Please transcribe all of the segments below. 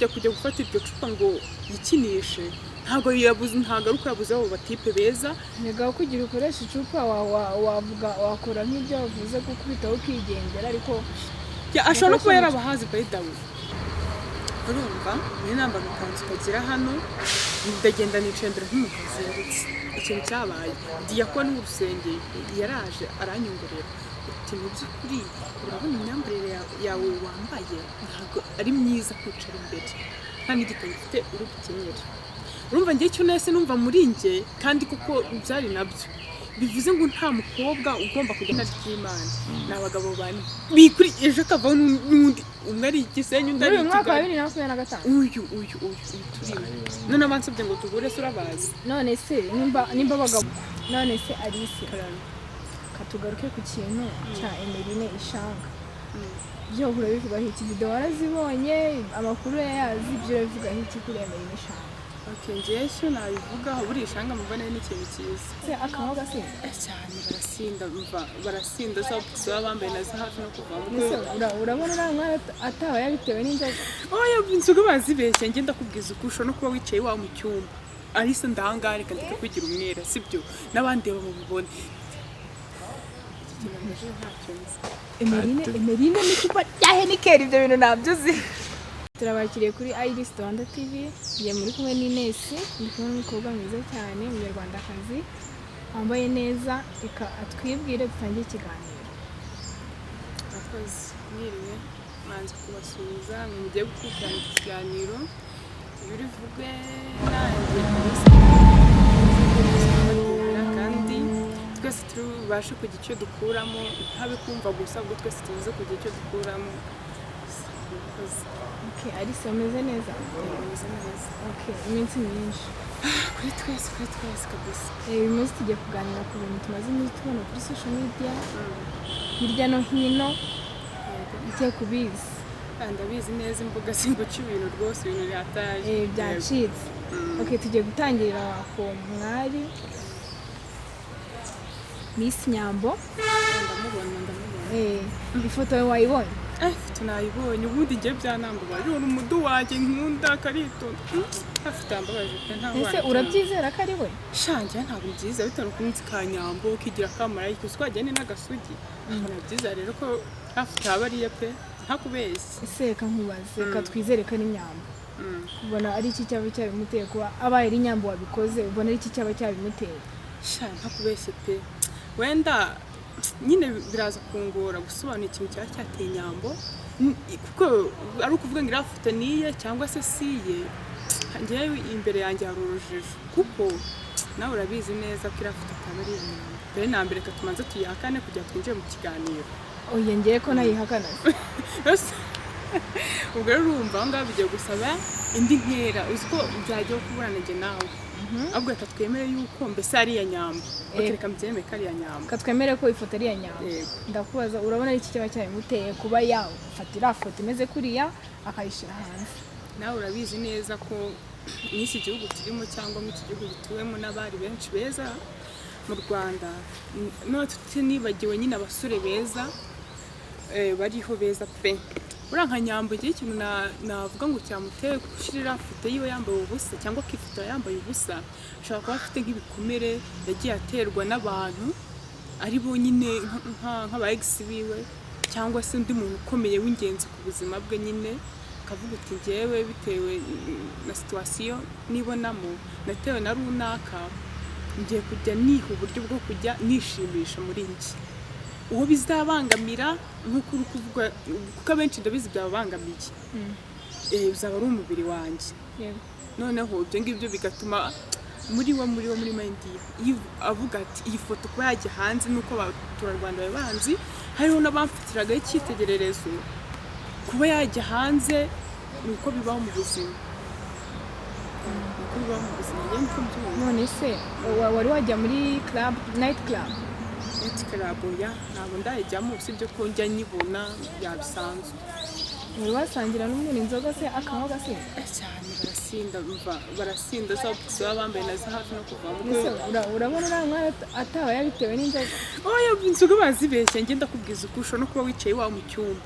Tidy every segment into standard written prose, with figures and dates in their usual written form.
ajya kujya gufata iryo cupa ngo yikinishe ntago uko yabuze abo batipe beza nega kugira ukoresha icupa wavuga wakora nk'ibyo wavuze kuko bitaho ukigendera ariko ashobora no kuba yarabahazi bayidawe urumva ni namba mukanzu kagira hano ndagenda nicendera nk'umukazindutse ikintu cyabaye diyakoni w'urusengero yaraje aranyongorera ati mu by'ukuri urabona imyambarire yawe wambaye ntabwo ari myiza kwicara imbere nta n'igitabo ufite uri gukenyera urumva njye cyo nese numva muri njye kandi kuko byari nabyo bivuze ngo nta mukobwa ugomba kujya n'Imana n'abagabo bane bikuri ejo kava n'undi umwe ari igisenyi undi ari mwaka wa 2025 uyu turimo none abansabye ngo tuhure surabazi none se nimba abagabo none se Alice katugaruke ku kintu cya Emelyne ishanga byo hura bivuga iki video warazibonye amakuru yazi byo bivuga iki kuri Emelyne ishanga ngiye cyo nabivuga buri ishanga mubona n'ikintu cyiza se akaho gasinda cyane barasinda zo bambaye nazo hafi no kuva mu urabona uramwe atawe yabitewe n'inzoga oya inzoga bazibeshye nge ndakubwiza uko ushobora no kuba wicaye wa mu cyumba Alice ndahangare kandi kugira umwera sibyo n'abandi babibone Emelyne n'icupa rya Heineken ibyo bintu nabyozi turabakiriye kuri Rwanda TV ye muri kumwe n'Ines ndi kumwe n'umukobwa mwiza cyane umunyarwandakazi wambaye neza reka atwibwire dutangiye ikiganiro akoze mwiriwe manze kubasuhuza mugiye gukurikirana ikiganiro birivuge nanjye kandi twese tubashe kugira icyo dukuramo ntabe kumva gusa ubwo twese tuze kugira icyo dukuramo Okay, Alice ameze neza. Okay, iminsi myinshi. Kuri twese kabisa. Uyu munsi tugiye kuganira ku bintu tumaze iminsi tubona kuri social media. Hirya no hino. Icyo kubizi. Ndabizi neza imbuga singuca ibintu rwose ibintu byataje. Byacitse. Okay, tugiye gutangirira ku mwari Miss Nyambo. Ndamubona. Ifoto yawe wayibonye? Tunayibonye ubundi ngiye byanambabaje uri umudu wanjye nkunda karito afite ambabaje pe nta ese urabyizera ko ari we shanjye ntabwo byiza bitano kunzi ka Nyambo kigira kamara ariko twajyane n'agasugi ntabwo byiza rero ko afite abariye pe ntakubeshye ese reka nkubaze ka twizere ko ari Nyambo ubona ari iki cyaba cyabimuteye kuba abaye ari Nyambo wabikoze ubona ari iki cyaba cyabimuteye sha ntakubeshye pe wenda nyine biraza kungora gusobanura ikintu cyateye Nyambo kuko ari ukuvuga ngo irafite niye cyangwa se siye ngewe imbere yanjye hari urujijo kuko nawe urabizi neza ko irafite akabari Nyambo mbere na mbere tumanze tuyihakane kugira twinjire mu kiganiro oya ngiye ko nayihakana ubwo rero urumva aho ngaho bigiye gusaba indi nkera uzi ko byagiye kuburana njye nawe ahubwo reka twemere yuko mbese ari iya Nyambo reka mbyemere ko ari iya Nyambo katwemere ko ifoto ari iya Nyambo ndakubaza urabona ari iki cyaba cyabimuteye kuba yafatira foto imeze kuriya akayishyira hanze nawe urabizi neza ko n'iki gihugu kirimo cyangwa mu iki gihugu gituwemo n'abari benshi beza mu Rwanda no tutinibagiwe nyine abasore beza bariho beza pe uranka Nyambo igihe ikintu navuga ngo cyamuteye gushirira afite yiwe yambaye ubusa cyangwa akifite yambaye ubusa ashaka kuba afite nk'ibikomere yagiye aterwa n'abantu ari bo nyine nk'aba ex biwe cyangwa se undi muntu ukomeye w'ingenzi ku buzima bwe nyine akavuga uti ngewe bitewe na situation nibonamo natewe na runaka ngiye kujya niha uburyo bwo kujya nishimisha muri njye uwo bizabangamira nk'uko uri kuvuga kuko abenshi ndabizi byabangamiye bizaba ari umubiri wanjye noneho ibyo ngibyo bigatuma muri mind avuga ati iyi foto kuba yajya hanze nuko abaturarwanda babanzi hariho n'abamfatiraga icyitegererezo kuba yajya hanze nuko bibaho mu buzima none se wari wajya muri night club ya ntabwo ndayijyamo usibye ko njya nyibona yabisanzwe wari wasangira n'umuntu inzoga se akanywa gasinda cyane barasinda zo bambaye nazo hafi no kuva mu urabona uramwe atawe yabitewe n'inzoga oya inzoga bazibeshye nge ndakubwiza uko ushobora no kuba wicaye wa mu cyumba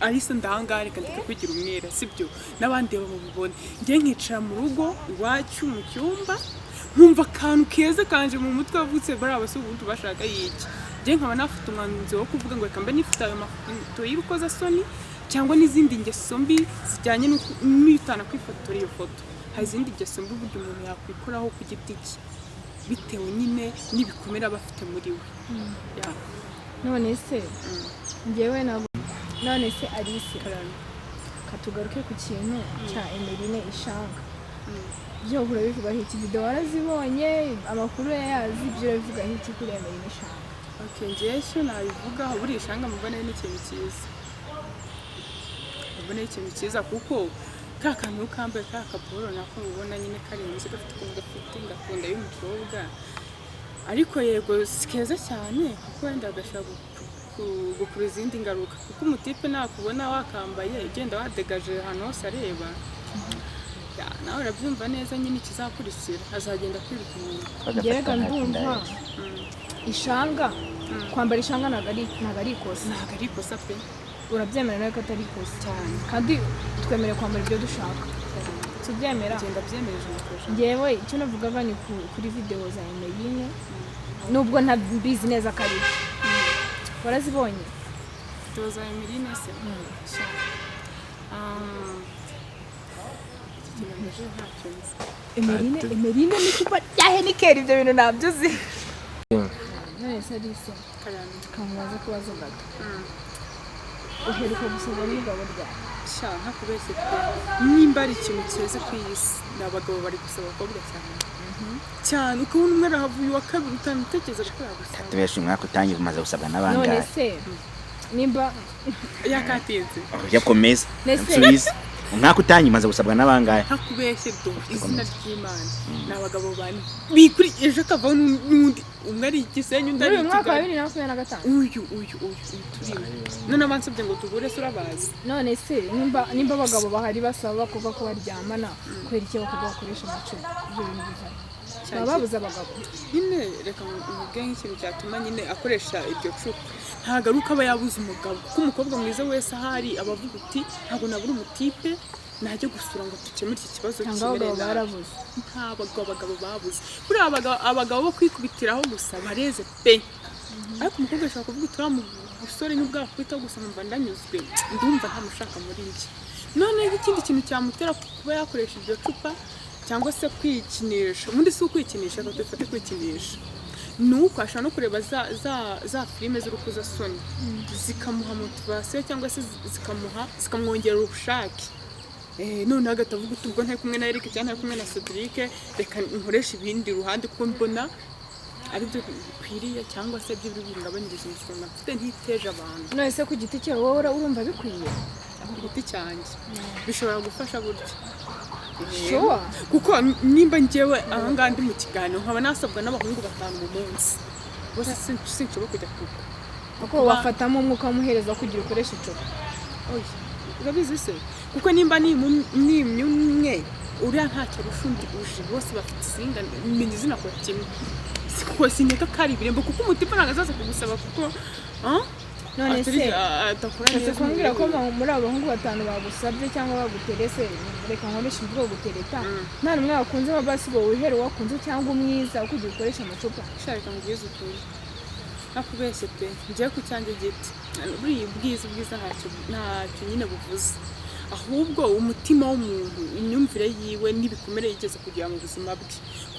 ahise ndahangara reka ndeka kwigira umwera sibyo n'abandi bamubibona njye nkicara mu rugo iwacu mu cyumba nkumva akantu keza kanje mu mutwe wavutse bari abasubutu bashaka yiki njye nkaba nafite umwanzuro wo kuvuga ngo reka mbe nifite ayo mafoto y'urukozasoni cyangwa n'izindi ngeso mbi zijyanye n'itana kwifotora iyo foto hari izindi ngeso mbi uburyo umuntu yakwikoraho ku giti cye bitewe nyine n'ibikomere aba afite muri we none se njyewe none se Alice katugaruke ku kintu cya Emelyne ishanga byo urabivuga iki video warazibonye amakuru yazi byo urabivuga iki kuri Emelyne ishanga ngiye cyo nabivuga buri ishanga mubona ni ikintu cyiza ubona ikintu cyiza kuko ka kantu kambaye ka kaporo nako ubona nyine karenze gafite ukuntu gafite ngakunda y'umukobwa ariko yego sikeza cyane kuko wenda agashaka gukura izindi ngaruka kuko umutipe nakubona wakambaye ugenda wadegaje ahantu hose areba nawe urabyumva neza nyine ikizakurikira azagenda kwiruka umuntu gereka ndumva ishanga kwambara ishanga ntago ari ikosa pe urabyemera nawe ko atari ikosa cyane kandi twemerewe kwambara ibyo dushaka tubyemera ngenda byemereje umukoresha ngewe icyo navugaga ni kuri video za Emelyne nubwo ntabizi neza ko ari warazibonye video za Emelyne se Emelyne ni kuba yahenikera ibyo bintu nabyuzi none se Alice kamubaza kubazo gato uheruka gusaba n'umugabo ryawe nta kubeshya pe nimba ari ikintu cyeze ku isi n'abagabo bari gusaba abakobwa cyane ukabona umwe arahavuye wa kabiri utamutekereza ko yagusaba tubeshe umwaka utangiye umaze gusabwa n'abangahe none se nimba yakatinze yakomeza nsubiza umwaka utangiye umaze gusabwa n'abangahe nta kubeshya do izina ry'Imana n'abagabo bane bikuri ejo kavaho n'undi umwe ari igisenyi undi ari uyu mwaka wa 2025 uyu turimo none abansabye ngo tuhure se urabazi none se nimba abagabo bahari basaba abakobwa ko baryamana kubera iki abakobwa bakoresha amacumu ibyo bintu bihari baba babuze abagabo nyine reka mvuge nk'ikintu cyatuma nyine akoresha iryo cupa ntagaruka aba yabuze umugabo kuko umukobwa mwiza wese ahari aba avuga uti ntabwo nabura umutipe najye gusura ngo dukemure iki kibazo cy'abagabo barabuze ntabwo abagabo babuze kuri abagabo bo kwikubitiraho gusa bareze pe ariko umukobwa ashaka kuvuga uti wa musore n'ubwo akwita gusa numva ndanyuzwe ndumva ntamushaka muri njye none ikindi kintu cyamutera kuba yakoresha iryo cupa cyangwa se kwikinisha ubundi si ukwikinisha ngo dufate kwikinisha nuko ashaka no kureba za filime z'urukozasoni zikamuha motivasiyo cyangwa se zikamwongerera ubushake none agatavuga uti ubwo ntari kumwe na Eric cyangwa ntari kumwe na Cedric reka nkoresha ibindi ruhande kuko mbona ari byo bikwiriye cyangwa se byo bingabanyiriza umusonga mfite ntiteje abantu none se ku giti cyawe wowe urumva bikwiye ku giti cyanjye bishobora gufasha buryo kuko nimba njyewe ahangaha ndi mu kiganiro nkaba nasabwa n'abahungu 5 mu munsi bose sinshobora kujya kuko kuko wafatamo umwuka w'umuhereza kugira ukoresha icupa urabizi se kuko nimba nimwe uriya ntacyo rushundi uje bose bafite izinga menya izina kwa kimwe kuko sinyeka kari birembo kuko umutima nagazaza kugusaba kuko none se atakora neza kumbwira ko muri abahungu 5 bagusabye cyangwa baguterese reka nkoresha imvugo gutereta nta numwe wakunze mabasi bo wihere wakunze cyangwa umwiza ukugira ukoresha amacupa shaka ngwiza ukuri nakubeshye pe ngiye ku cyanjye giti buri bwiza ntacyo nyine buvuze ahubwo umutima w'umuntu imyumvire yiwe n'ibikomere yigeze kugira mu buzima bwe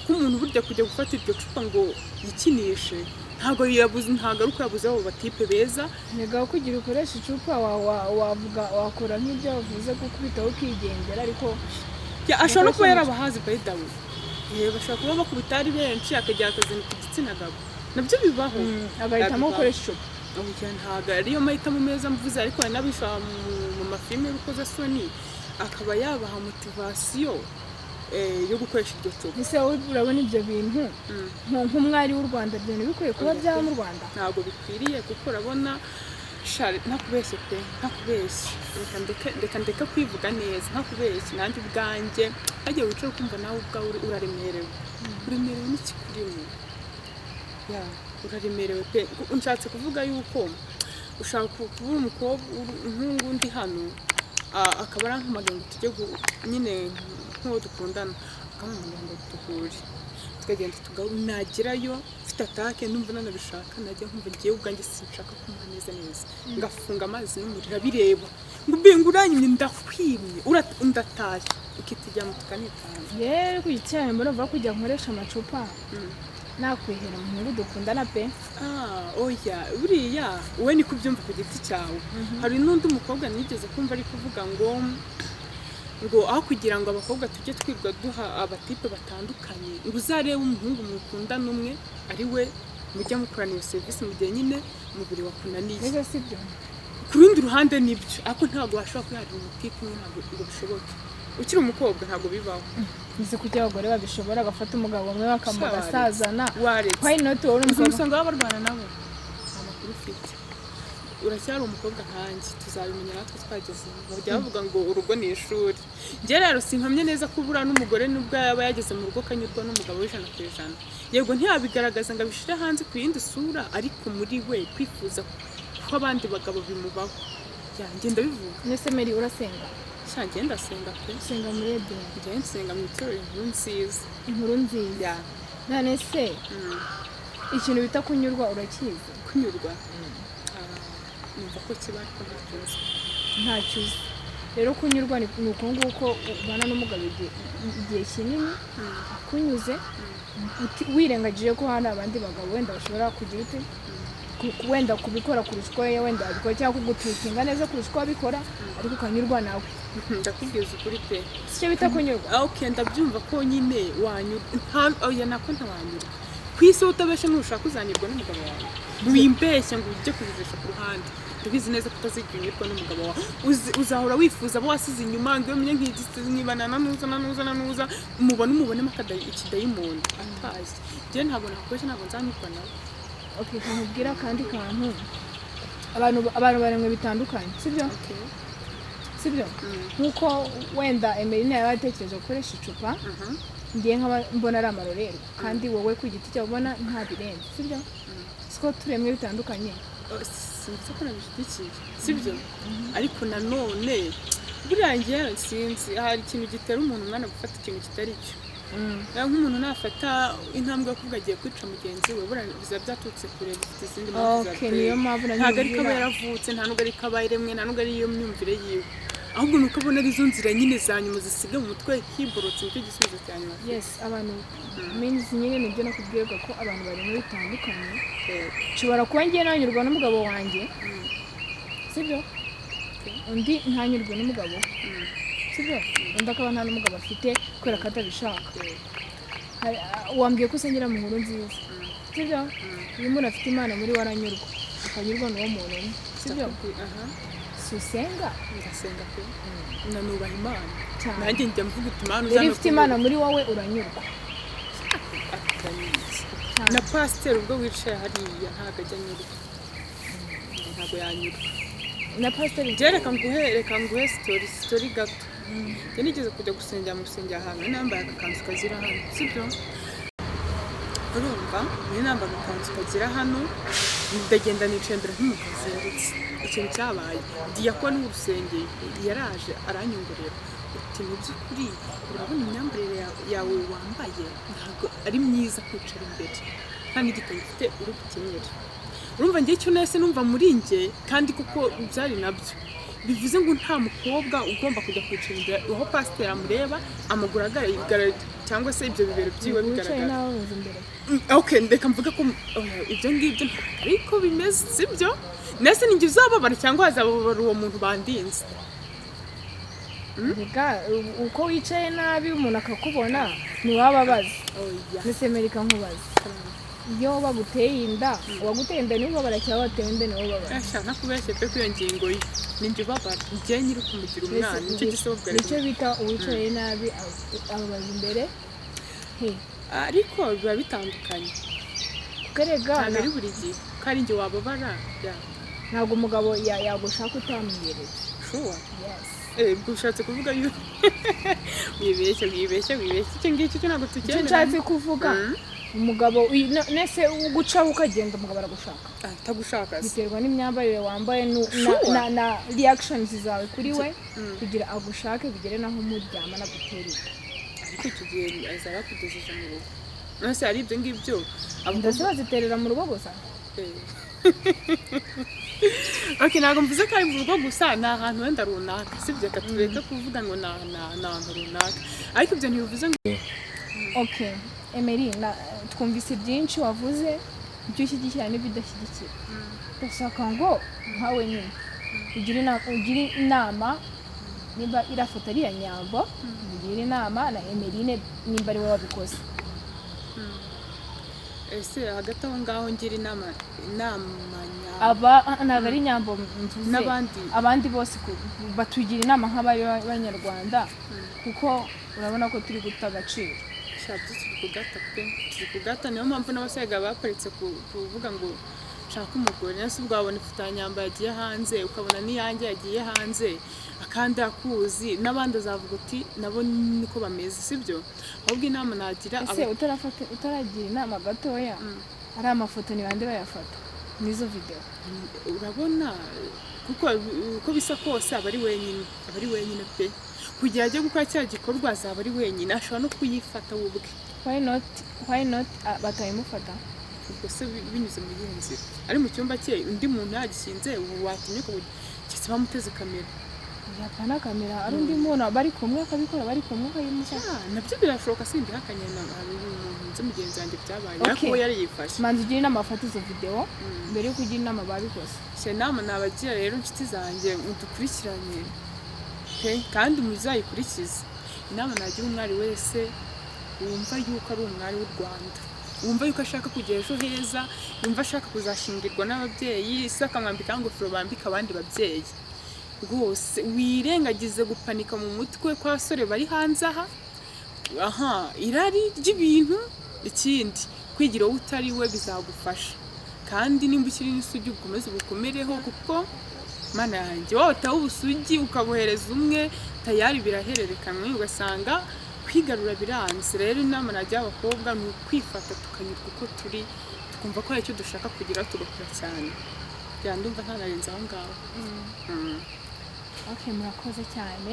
kuko umuntu burya kujya gufata iryo cupa ngo yikinishe ntago uko yabuze abo batipe beza nega kugira ukoresha icupa wavuga wakora nk'ibyo wavuze kuko bitaho ukigendera ariko ashobora no kuba yarabahazi bayidawe bashobora kuba bakubita ari benshi akajya akazana igitsina gabo nabyo bibaho agahitamo gukoresha icupa ntago ariyo mahitamo meza mvuze ariko hari n'abishora mu mafilime y'urukozasoni akaba yabaha motivasiyo yo gukoresha iryo cupa ese wowe urabona ibyo bintu nk'umwari w'u Rwanda byane bikwiye kuba byaba mu Rwanda ntabwo bikwiriye kuko urabona ntakubeshye pe ntakubeshye reka ndeka kwivuga neza ntakubeshye nanjye ubwanjye hagiye wicara ukumva nawe ubwawe uraremerewe n'ikikurimo uraremerewe pe nshatse kuvuga yuko ushaka kuba umukobwa nk'undi hano akaba arampamagaye ngo tujye nyine nk'uwo dukundana akamubwira ngo duhure tukagenda nagerayo mfite atake numva nanabishaka najya nkumva ngiye ubwanjye sinshaka kumva neza ngafunga amazi n'umuriro bireba ngo mbenguranye ndakwimye ndataye ukitijya mu tukanitana yere kuyicyaye mbona vuga kujya nkoresha amacupa nakwihera mu dukundana pe oya buriya wowe ni kubyumva ku giti cyawe hari n'undi mukobwa nigeze kumva ari kuvuga ngo aho kugira ngo abakobwa tujye twirwa duha abatipe batandukanye ngo uzarebe umuhungu mukundana umwe ari we mujya mukorana iyo serivisi mu gihe nyine umubiri wakunaniye neza sibyo ku rundi ruhande nibyo ariko ntabwo washobora kwiharira umutipe umwe ntabwo ngo bishoboke ukiri umukobwa ntabwo bibaho nzi ko abagore babishobora agafata umugabo umwe bakamusazana waretse why not wowe umukobwa usanga barwana nabo amakuru ufite uracyari umukobwa nkanjye tuzabimenya natwe twageze bajya bavuga ngo urugo ni ishuri njye rero simpamye neza ko ubura n'umugore nubwo yaba yageze mu rugo kanyurwa n'umugabo w'100%. Yego ntiyabigaragaza ngo abishire hanze ku yindi sura ariko muri we kwifuza ko abandi bagabo bimubaho yanjye ndabivuga. Nese Mary urasenga? Shanjye ndasenga pe. Senga muri Edeni. Njye nsenga mu itorero inkuru nziza. Inkuru nziza. None se ikintu bita kunyurwa urakizi? Kunyurwa numva ko kiba ariko ntacyo uzi. Rero kunyurwa ni uko nguko ubana n'umugabo igihe kinini akunyuze wirengagije ko hano abandi bagabo wenda bashobora kugira ute wenda kubikora kurusha uko wenda abikora cyangwa kugututinga neza kurusha uko abikora ariko ukanyurwa nawe. Ndakubwiza ukuri pe. Sicyo bita kunyurwa? Okay, ndabyumva ko nyine wanyurwa. Oya nako ntawanyurwa. Kwisi utabeshe n'ushaka uzanyurwa n'umugabo wawe. Wimbeshya ngo ujye kubivesha ku ruhande. Ndabizi neza ko utaziginyurwa n'umugabo wawe. Uzahora wifuza abo wasize inyuma ngo umenye nk'igisize nkibana nanuza umubone makadayi ikidayimondo atazi. Je ntabwo nakubeshe ntabwo nzanyurwa nawe. Okay, nkubwira kandi kantu abantu baremwe bitandukanye sibyo? Okay. Sibyo? Nkuko wenda Emelyne yabatekereje gukoresha icupa ngiye mbona ari amarorero kandi wowe ku giti cyawe ubona nta birenze sibyo? Siko turemwe bitandukanye. Sinzi ko nabishyigikiye sibyo? Ariko nanone birangiye sinzi hari ikintu gitera umuntu umwana gufata ikintu kitari cyo. Nk'umuntu nafata intambwe yo kuvuga agiye kwica mugenzi we bura biza byatutse kure bifite izindi mpamvu za Okay, niyo mpamvu ntabwo ari ko yaravutse nta nubwo ari ko abayiremwe nta nubwo ari iyo myumvire yiwe ahubwo nuko abona ari zo nzira nyine za nyuma zisiga mu mutwe hiborotse nicyo gisubizo cya nyuma. Yes, abantu means nyine nibyo nakubwiraga ko abantu barimo bitandukanye. Nshobora kuba ngiye nanyurwa n'umugabo wanjye sibyo? Undi ntanyurwe n'umugabo sibyo? Undi akaba nta n'umugabo afite kubera ko atabishaka. Wambwiye ko usengera mu nkuru nziza sibyo? Iyo umuntu afite Imana muri waranyurwa akanyurwa n'uwo muntu sibyo? Susenga ndasenga pe nanubaha Imana nanjye njya mvuga uti Imana uzana ufite Imana muri wowe uranyurwa na pasteur ubwo wicaye hariya ntago ajya anyurwa ntago yanyurwa na pasteur reka nguhe story gato njye nigeze kujya gusengera mu rusengero ahantu nambaye agakanzu kazira hano sibyo? Urumva niyo nambaye agakanzu kazira hano ndagenda nicaye imbere nk'umukazindutse ikintu cyabaye diyakoni w'urusengero yaraje aranyongorera uti mu by'ukuri urabona imyambarire yawe wambaye ntabwo ari myiza kwicara imbere nta n'igitabo ufite uri gukenyera. Urumva njye icyo nahise numva muri njye kandi kuko byari nabyo bivuze ngo nta mukobwa ugomba kujya kwicara imbere aho pasiteri amureba amaguru agaragara cyangwa se ibyo bibero byiwe bigaragara. Okay, ndeka mvuga ko ibyo ngibyo ariko bimeze sibyo? Nese ninjye uzababara cyangwa hazababara uwo muntu bandinze. Uko wicaye nabi umuntu akakubona ntiwababaza. Nese Amerika nkubaza iyo baguteye inda waguteye inda niba babara cyangwa wateye inda niba babara? Ashaka kubeshya pe kwiyo ngingo ye ninjye babara njye nyiri kumugira umwana nicyo gisobwa nicyo bita uwicaye nabi ababaza imbere ariko biba bitandukanye kerega ari buri gihe kandi njye wababara ntabwo umugabo yagushaka utamwiyereye. Sure. Yes. Gushatse kuvuga wibeshya icyo ngicyo cyo ntabwo tukemera. Nshatse kuvuga umugabo nese ugucaho ukagenda umugabo aragushaka atagushaka biterwa n'imyambarire wambaye na reactions zawe kuri we kugira agushake bigere naho muryama na gutera ariko icyo gihe azaba kugejeje mu rugo nose ari ibyo ngibyo ndetse baziterera mu rugo gusa ntabwo mvuze ko ari mu rugo gusa ni ahantu wenda runaka sibyo reka tureke kuvuga ngo ni ahantu runaka ariko ibyo ntibivuze ngo Emelyne twumvise byinshi wavuze ibyo ushyigikira n'ibidashyigikira ndashaka ngo nkawe nyine ugire inama niba irafoto ari iya Nyambo ugire inama na Emelyne nimba ari wowe wabikoze ese hagati aho ngaho ngira inama ntabwo ari Nyambo mvuze abandi bose batugira inama nk'abari b'Abanyarwanda kuko urabona ko turi guta agaciro turi kugata niyo mpamvu n'abasaga baparitse kuvuga ngo shaka umugore nase ubwabona ifoto ya Nyambo yagiye hanze ukabona n'iyanjye yagiye hanze akandi akuzi n'abandi azavuga uti nabo niko bameze sibyo ahubwo inama nagira ese utaragira inama gatoya ari amafoto ni bande bayafata nizo video urabona kuko uko bisa kose abari wenyine pe kugira ajye gukora cya gikorwa azaba ari wenyine ashobora no kuyifata ubwe why not batayimufata ubwo se binyuze mu nzira ari mu cyumba cye undi muntu yagishinze ubu watinye ko cyese bamuteze kamera yapana kamera ari undi muntu bari kumwe akabikora bari kumwe akayimufata nabyo birashoboka sindi hakanyana umuntu nzi mugenzi wanjye byabaye ariko yari yifashe manzi ugira inama afata izo video mbere yo kugira inama babikoze cyo nama nabagira rero inshuti zanjye mudukurikiranye kandi muzayikurikize inama nagira umwari wese wumva yuko ari umwari w'u Rwanda wumva yuko ashaka kugera ejo heza wumva ashaka kuzashingirwa n'ababyeyi se akamwambika ingofero bambika abandi babyeyi rwose wirengagize gupanika mu mutwe kw'abasore bari hanze aha irari ry'ibintu ikindi kwigira wowe utari we bizagufasha kandi nimba ukiri n'isugi ukomeze ubukomereho kuko mana yanjye wowe utaha ubusugi ukabohereza umwe tayari birahererekanwe ugasanga kwigarura biranze rero inama najya abakobwa ni ukwifata tukanyurwa uko turi tukumva ko hari icyo dushaka kugira tugakora cyane byandumva ntanarenze aho ngaho murakoze cyane